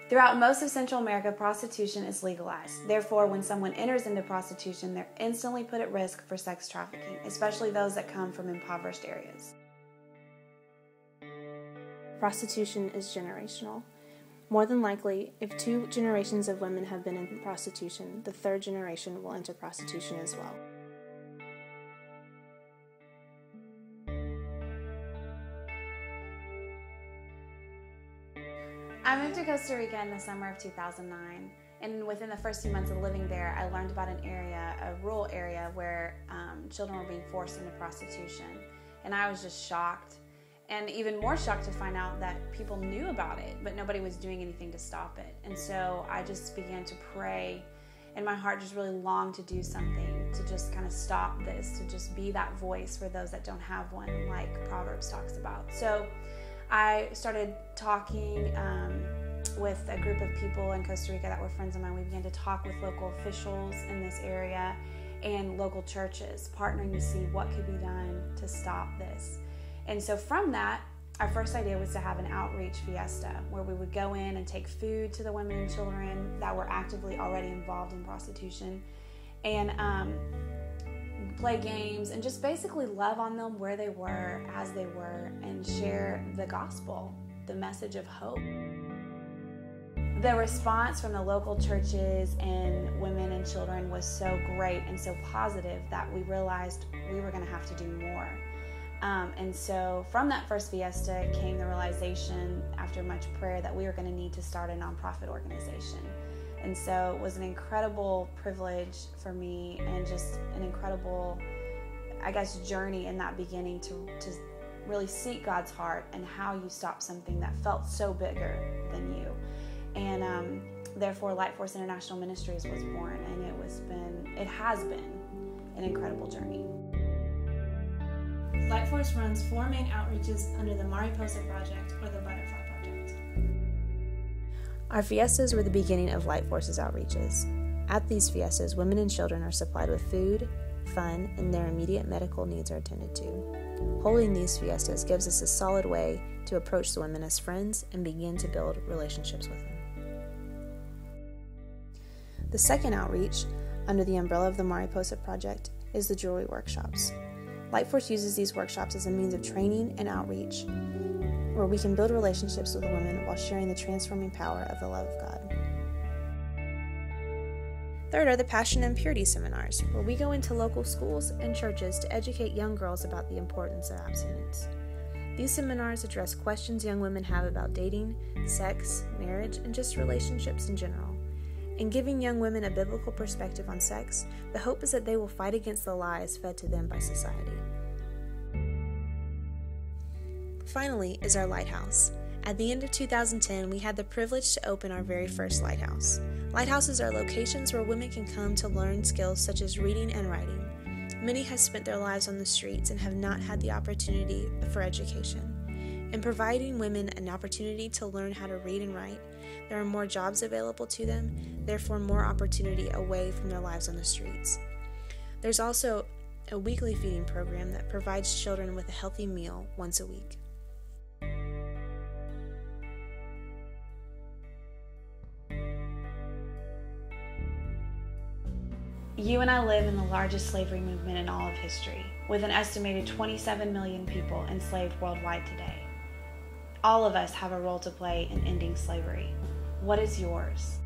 Throughout most of Central America, prostitution is legalized. Therefore, when someone enters into prostitution, they're instantly put at risk for sex trafficking, especially those that come from impoverished areas. Prostitution is generational. More than likely, if 2 generations of women have been in prostitution, the 3rd generation will enter prostitution as well. I moved to Costa Rica in the summer of 2009, and within the first few months of living there, I learned about an area, a rural area, where children were being forced into prostitution. And I was just shocked, and even more shocked to find out that people knew about it, but nobody was doing anything to stop it. And so I just began to pray, and my heart just really longed to do something to just kind of stop this, to just be that voice for those that don't have one, like Proverbs talks about. So I started talking with a group of people in Costa Rica that were friends of mine. We began to talk with local officials in this area and local churches, partnering to see what could be done to stop this. And so from that, our first idea was to have an outreach fiesta where we would go in and take food to the women and children that were actively already involved in prostitution, and play games and just basically love on them where they were, as they were, and share the gospel, the message of hope. The response from the local churches and women and children was so great and so positive that we realized we were going to have to do more. And so from that first fiesta came the realization, after much prayer, that we were going to need to start a nonprofit organization. And so it was an incredible privilege for me, and just an incredible, I guess, journey in that beginning to really seek God's heart and how you stop something that felt so bigger than you. And therefore, LightForce International Ministries was born, and it has been an incredible journey. LightForce runs 4 main outreaches under the Mariposa Project, or the Butterfly Project. Our fiestas were the beginning of LightForce's outreaches. At these fiestas, women and children are supplied with food, fun, and their immediate medical needs are attended to. Holding these fiestas gives us a solid way to approach the women as friends and begin to build relationships with them. The second outreach, under the umbrella of the Mariposa Project, is the jewelry workshops. LightForce uses these workshops as a means of training and outreach, where we can build relationships with the women while sharing the transforming power of the love of God. Third are the Passion and Purity seminars, where we go into local schools and churches to educate young girls about the importance of abstinence. These seminars address questions young women have about dating, sex, marriage, and just relationships in general. In giving young women a biblical perspective on sex, the hope is that they will fight against the lies fed to them by society. Finally is our lighthouse. At the end of 2010, we had the privilege to open our very first lighthouse. Lighthouses are locations where women can come to learn skills such as reading and writing. Many have spent their lives on the streets and have not had the opportunity for education. In providing women an opportunity to learn how to read and write, there are more jobs available to them, therefore more opportunity away from their lives on the streets. There's also a weekly feeding program that provides children with a healthy meal once a week. You and I live in the largest slavery movement in all of history, with an estimated 27 million people enslaved worldwide today. All of us have a role to play in ending slavery. What is yours?